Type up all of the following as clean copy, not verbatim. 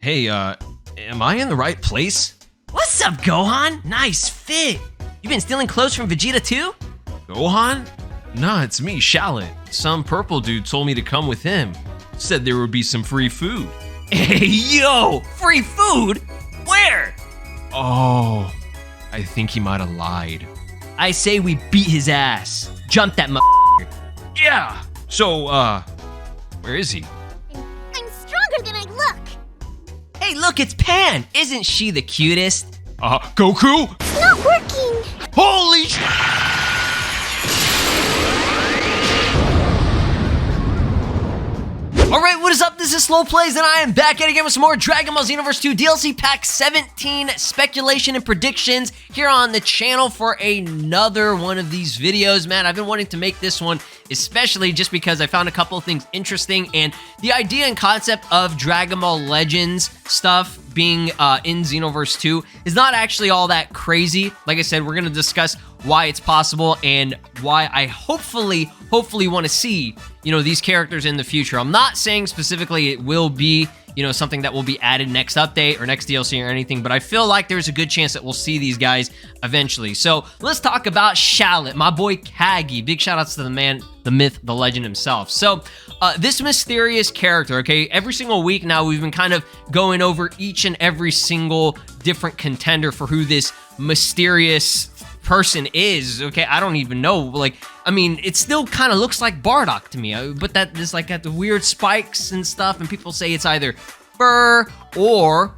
Hey, am I in the right place? What's up, Gohan? Nice fit. You been stealing clothes from Vegeta too? Gohan? Nah, it's me, Shallot. Some purple dude told me to come with him. Said there would be some free food. Hey, yo! Free food? Where? Oh, I think he might have lied. I say we beat his ass. Jump that Yeah! So, where is he? I'm stronger than I look. Hey, look, it's Pan! Isn't she the cutest? Goku? It's not working. Holy Alright, what is up? This is Slow Plays, and I am back at it again with some more Dragon Ball Xenoverse 2 DLC Pack 17 speculation and predictions here on the channel for another one of these videos. Man, I've been wanting to make this one, especially just because I found a couple of things interesting, and the idea and concept of Dragon Ball Legends stuff being in Xenoverse 2 is not actually all that crazy. Like I said, we're going to discuss why it's possible and why I hopefully want to see, you know, these characters in the future. I'm not saying specifically it will be, you know, something that will be added next update or next DLC or anything, but I feel like there's a good chance that we'll see these guys eventually. So let's talk about Shallot, my boy Kagi. Big shout outs to the man, the myth, the legend himself. So this mysterious character, okay, every single week now we've been kind of going over each and every single different contender for who this mysterious person is. Okay, I don't even know. Like, I mean, it still kind of looks like Bardock to me, but that is like got the weird spikes and stuff, and people say it's either fur or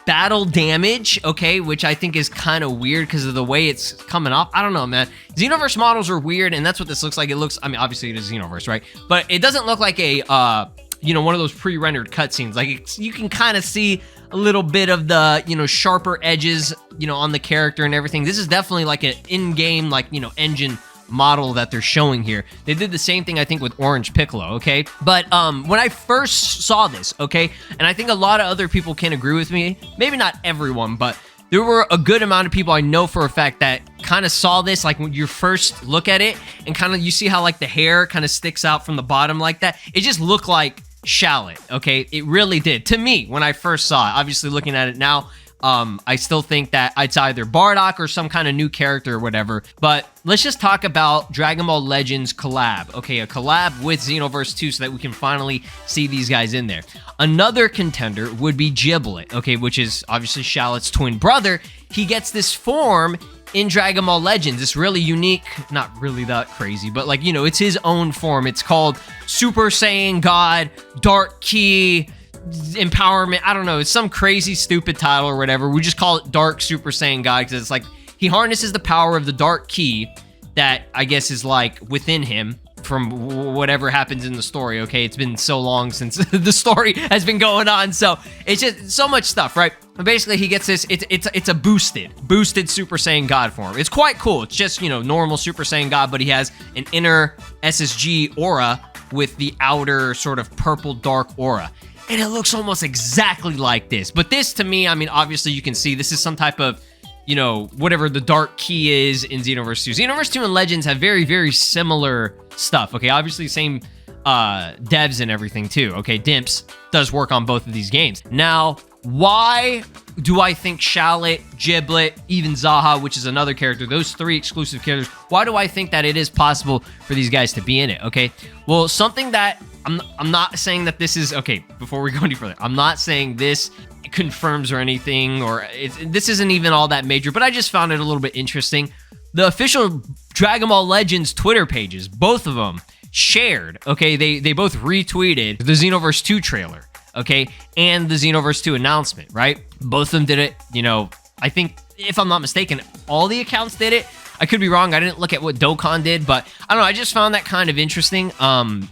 battle damage, okay, which I think is kind of weird because of the way it's coming off. I don't know, man. Xenoverse models are weird, and that's what this looks like. It looks, I mean, obviously it is Xenoverse, right? But it doesn't look like a, you know, one of those pre-rendered cutscenes. Like, you can kind of see a little bit of the, you know, sharper edges, you know, on the character and everything. This is definitely like an in-game, like, you know, engine model that they're showing here. They did the same thing, I think, with Orange Piccolo, okay? But when I first saw this, okay, and I think a lot of other people can agree with me, maybe not everyone, but there were a good amount of people I know for a fact that kind of saw this, like when you first look at it, and kind of you see how like the hair kind of sticks out from the bottom like that. It just looked like Shallot, okay? It really did. To me, when I first saw it, obviously looking at it now, I still think that it's either Bardock or some kind of new character or whatever. But let's just talk about Dragon Ball Legends collab. Okay, a collab with Xenoverse 2 so that we can finally see these guys in there. Another contender would be Giblet, okay, which is obviously Shallot's twin brother. He gets this form in Dragon Ball Legends. It's really unique, not really that crazy, but like, you know, it's his own form. It's called Super Saiyan God, Dark Key, Empowerment. I don't know. It's some crazy, stupid title or whatever. We just call it Dark Super Saiyan God because it's like he harnesses the power of the Dark Key that I guess is like within him from whatever happens in the story. Okay, it's been so long since the story has been going on, so it's just so much stuff, right? But basically, he gets this. It's a boosted Super Saiyan God form. It's quite cool. It's just, you know, normal Super Saiyan God, but he has an inner SSG aura with the outer sort of purple dark aura. And it looks almost exactly like this. But this, to me, I mean, obviously you can see this is some type of, you know, whatever the Dark Key is in Xenoverse 2. Xenoverse 2 and Legends have very, very similar stuff, okay? Obviously, same devs and everything, too, okay? Dimps does work on both of these games. Now, why do I think Shallot, Giblet, even Zaha, which is another character, those three exclusive characters, why do I think that it is possible for these guys to be in it, okay? Well, something that I'm not saying that this is, okay, before we go any further, I'm not saying this confirms or anything, or this isn't even all that major, but I just found it a little bit interesting. The official Dragon Ball Legends Twitter pages, both of them, shared, okay, they both retweeted the Xenoverse 2 trailer, okay, and the Xenoverse 2 announcement, right? Both of them did it, you know, I think, if I'm not mistaken, all the accounts did it. I could be wrong, I didn't look at what Dokkan did, but I don't know, I just found that kind of interesting.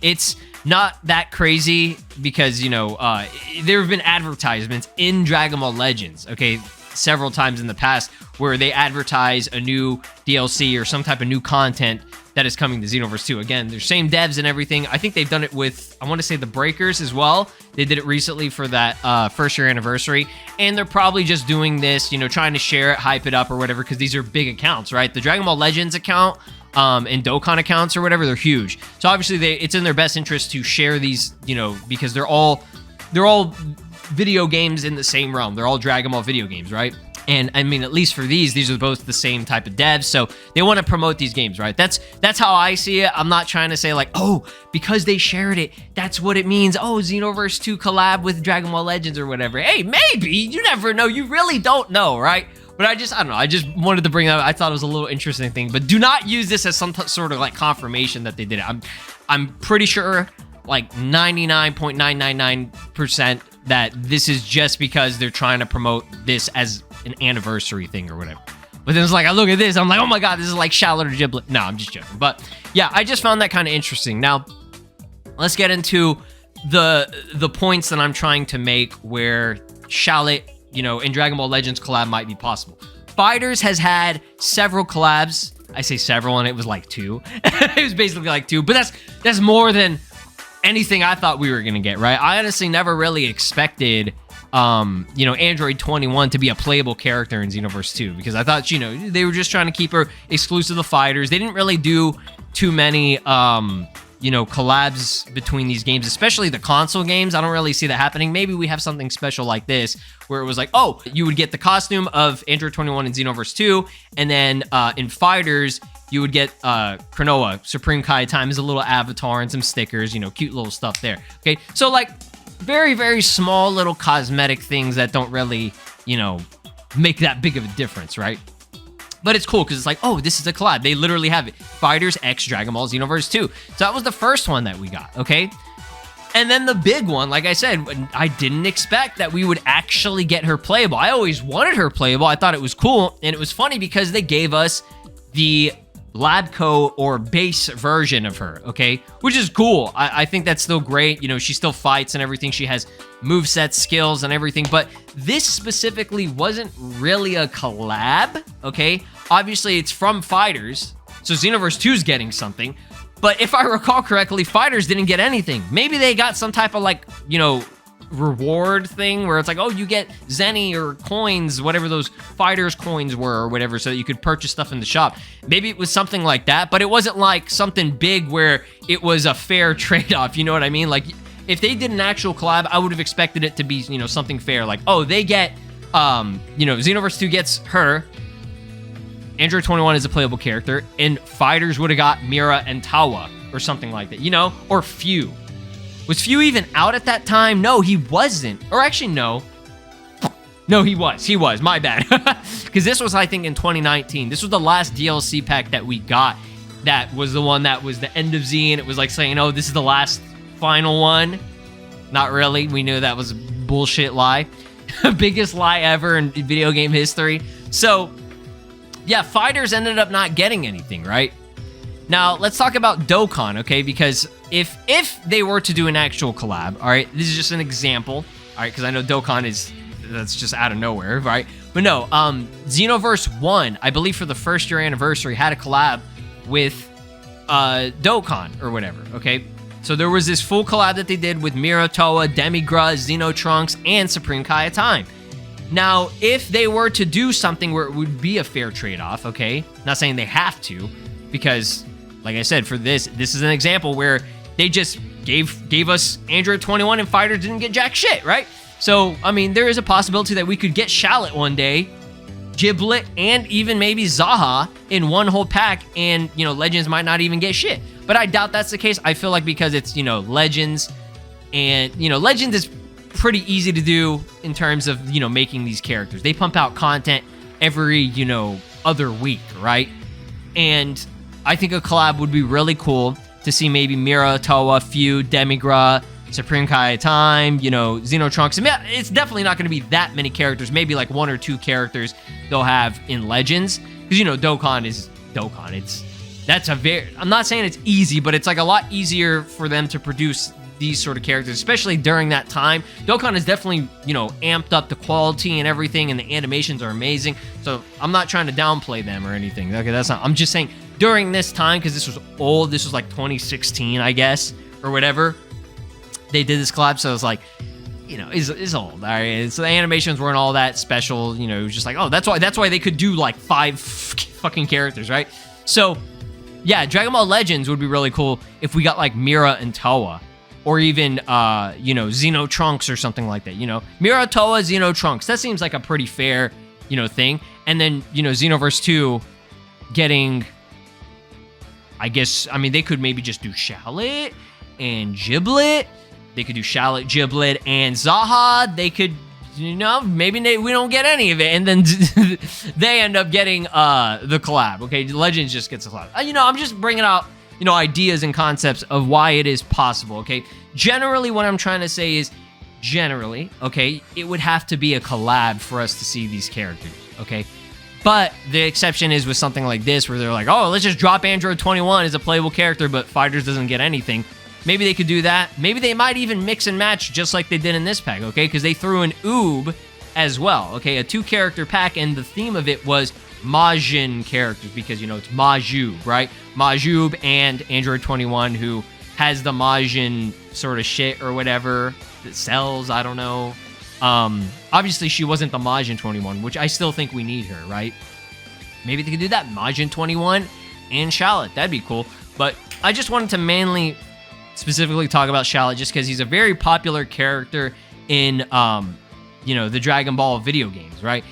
It's not that crazy because, you know, there have been advertisements in Dragon Ball Legends, okay, several times in the past where they advertise a new DLC or some type of new content that is coming to Xenoverse 2. Again, they're same devs and everything. I think they've done it with, I want to say, the Breakers as well. They did it recently for that first year anniversary, and they're probably just doing this, you know, trying to share it, hype it up or whatever, because these are big accounts, right? The Dragon Ball Legends account and Dokkan accounts or whatever, they're huge. So obviously it's in their best interest to share these, because they're all video games in the same realm. They're all Dragon Ball video games, right? And I mean, at least for these are both the same type of devs, so they want to promote these games, right? That's how I see it. I'm not trying to say like, oh, because they shared it, that's what it means. Oh, Xenoverse 2 collab with Dragon Ball Legends or whatever. Hey, maybe, you never know. You really don't know, right? But I don't know. I just wanted to bring that up. I thought it was a little interesting thing. But do not use this as some sort of like confirmation that they did it. I'm pretty sure, like 99.999% that this is just because they're trying to promote this as an anniversary thing or whatever. But then it's like, I look at this, I'm like, oh my god, this is like Shallot or Giblet. No, I'm just joking. But yeah, I just found that kind of interesting. Now, let's get into the points that I'm trying to make where Shallot, in Dragon Ball Legends collab might be possible. Fighters has had several collabs. I say several, and it was like 2. It was basically like 2, but that's more than anything I thought we were gonna get, right? I honestly never really expected Android 21 to be a playable character in Xenoverse 2, because I thought, they were just trying to keep her exclusive to fighters. They didn't really do too many collabs between these games, especially the console games. I don't really see that happening. Maybe we have something special like this where it was like, oh, you would get the costume of Android 21 in Xenoverse 2, and then in fighters you would get Cronoa, Supreme Kai Time as a little avatar and some stickers, cute little stuff there. Okay, so like very, very small little cosmetic things that don't really, make that big of a difference, right? But it's cool because it's like, oh, this is a collab. They literally have it. Fighters X Dragon Ball Xenoverse 2. So that was the first one that we got, okay? And then the big one, like I said, I didn't expect that we would actually get her playable. I always wanted her playable. I thought it was cool. And it was funny because they gave us the Labco or base version of her, okay? Which is cool. I think that's still great. She still fights and everything. She has moveset skills and everything. But this specifically wasn't really a collab, okay? Obviously, it's from Fighters. So Xenoverse 2 is getting something. But if I recall correctly, Fighters didn't get anything. Maybe they got some type of like, reward thing where it's like, oh, you get Zenny or coins, whatever those Fighters coins were or whatever, so that you could purchase stuff in the shop. Maybe it was something like that, but it wasn't like something big where it was a fair trade-off, you know what I mean? Like, if they did an actual collab, I would have expected it to be, something fair. Like, oh, they get, Xenoverse 2 gets her, Android 21 is a playable character, and Fighters would have got Mira and Tawa or something like that, or Few. Was Few even out at that time? No, he wasn't. Or actually, no. No, he was. He was. My bad. Because this was, I think, in 2019. This was the last DLC pack that we got. That was the one that was the end of Z, and it was like saying, oh, this is the last final one. Not really. We knew that was a bullshit lie. Biggest lie ever in video game history. So, yeah, Fighters ended up not getting anything, right? Now, let's talk about Dokkan, okay? Because if they were to do an actual collab, all right, this is just an example, all right, because I know Dokkan that's just out of nowhere, right? But no, Xenoverse 1, I believe for the first year anniversary, had a collab with Dokkan or whatever, okay? So there was this full collab that they did with Mira, Toa, Demigra, Xenotrunks, and Supreme Kai Time. Now, if they were to do something where it would be a fair trade-off, okay? Not saying they have to, because like I said, for this is an example where they just gave us Android 21 and Fighters didn't get jack shit, right? So, I mean, there is a possibility that we could get Shallot one day, Giblet, and even maybe Zaha in one whole pack, and, Legends might not even get shit. But I doubt that's the case. I feel like because it's, Legends, and, Legends is pretty easy to do in terms of, making these characters. They pump out content every, other week, right? And I think a collab would be really cool to see maybe Mira, Toa, Few, Demigra, Supreme Kai Time, Xenotrunks. I mean, it's definitely not going to be that many characters. Maybe like 1 or 2 characters they'll have in Legends. Because, Dokkan is Dokkan. I'm not saying it's easy, but it's like a lot easier for them to produce these sort of characters, especially during that time. Dokkan has definitely, amped up the quality and everything, and the animations are amazing. So I'm not trying to downplay them or anything. Okay, I'm just saying during this time, because this was old, this was like 2016, I guess, or whatever, they did this collab, so it's like, it's old, all right? So the animations weren't all that special, it was just like, oh, that's why they could do like 5 fucking characters, right? So, Yeah, Dragon Ball Legends would be really cool if we got like Mira and Toa. Or even, you know, Xeno Trunks or something like that, you know? Mira, Toa, Xeno Trunks. That seems like a pretty fair, you know, thing. And then, you know, Xenoverse 2 getting, I guess, I mean, they could maybe just do Shallot and Giblet. They could do Shallot, Giblet, and Zaha. They could, you know, maybe we don't get any of it. And then they end up getting the collab, okay? Legends just gets a collab. You know, I'm just bringing out, you know, ideas and concepts of why it is possible, okay? Generally, what I'm trying to say is, generally, okay, it would have to be a collab for us to see these characters, okay? But the exception is with something like this, where they're like, oh, let's just drop Android 21 as a playable character, but Fighters doesn't get anything. Maybe they could do that. Maybe they might even mix and match just like they did in this pack, okay? Because they threw an Oob as well, okay? A 2-character pack, and the theme of it was Majin characters, because, you know, it's Majub, right? Majub and Android 21, who has the Majin sort of shit or whatever that sells, I don't know. Obviously, she wasn't the Majin 21, which I still think we need her, right? Maybe they could do that, Majin 21 and Shallot. That'd be cool. But I just wanted to mainly, specifically talk about Shallot just because he's a very popular character in, you know, the Dragon Ball video games, right?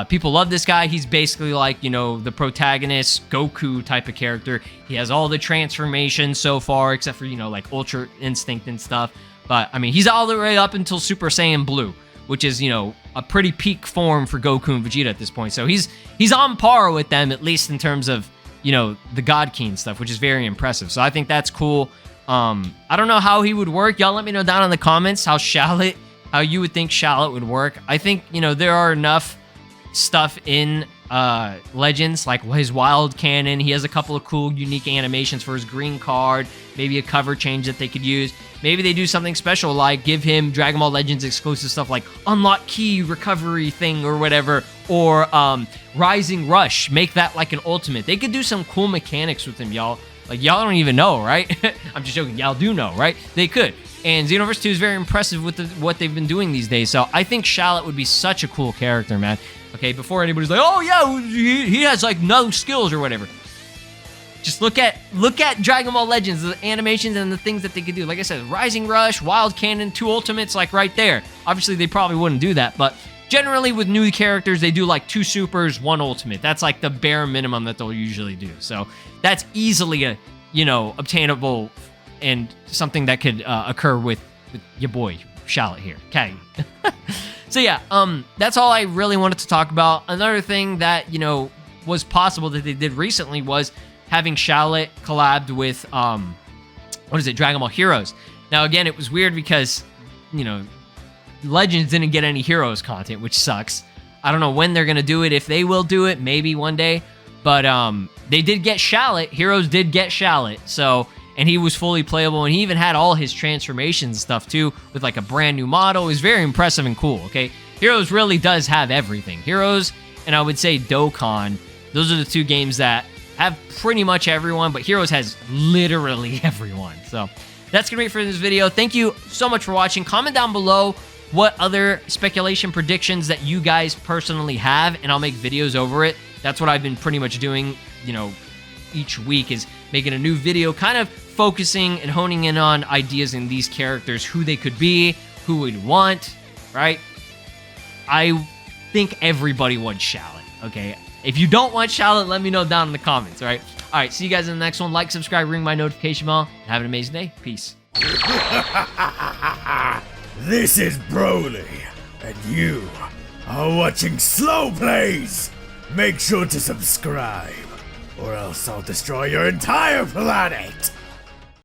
People love this guy. He's basically like, you know, the protagonist Goku type of character. He has all the transformations so far, except for, you know, like Ultra Instinct and stuff. But, I mean, he's all the way up until Super Saiyan Blue, which is, you know, a pretty peak form for Goku and Vegeta at this point. So he's on par with them, at least in terms of, you know, the God King stuff, which is very impressive. So I think that's cool. I don't know how he would work. Y'all let me know down in the comments how you would think Shallot would work. I think, you know, there are enough stuff in Legends, like his wild cannon. He has a couple of cool, unique animations for his green card. Maybe a cover change that they could use. Maybe they do something special, like give him Dragon Ball Legends exclusive stuff like unlock key recovery thing or whatever, or Rising Rush. Make that like an ultimate. They could do some cool mechanics with him, y'all. Like, y'all don't even know, right? I'm just joking. Y'all do know, right? They could. And Xenoverse 2 is very impressive with what they've been doing these days. So I think Shallot would be such a cool character, man. Okay, before anybody's like, oh yeah, he has like no skills or whatever. Just look at Dragon Ball Legends, the animations and the things that they could do. Like I said, Rising Rush, Wild Cannon, 2 ultimates, like right there. Obviously, they probably wouldn't do that, but generally with new characters, they do like 2 supers, 1 ultimate. That's like the bare minimum that they'll usually do. So that's easily a, you know, obtainable and something that could occur with your boy Shallot here. Okay. So yeah, that's all I really wanted to talk about. Another thing that, you know, was possible that they did recently was having Shallot collabed with, Dragon Ball Heroes. Now, again, it was weird because, you know, Legends didn't get any Heroes content, which sucks. I don't know when they're going to do it, if they will do it, maybe one day. But they did get Shallot. Heroes did get Shallot, so... And he was fully playable, and he even had all his transformations and stuff, too, with, like, a brand new model. It was very impressive and cool, okay? Heroes really does have everything. Heroes, and I would say Dokkan, those are the 2 games that have pretty much everyone, but Heroes has literally everyone. So that's going to be it for this video. Thank you so much for watching. Comment down below what other speculation predictions that you guys personally have, and I'll make videos over it. That's what I've been pretty much doing, you know, each week, is making a new video, kind of focusing and honing in on ideas in these characters, who they could be, who we'd want, right? I think everybody wants Shallot, okay? If you don't want Shallot, let me know down in the comments, all right? All right, see you guys in the next one. Like, subscribe, ring my notification bell, and have an amazing day. Peace. This is Broly, and you are watching Slow Plays. Make sure to subscribe, or else I'll destroy your entire planet.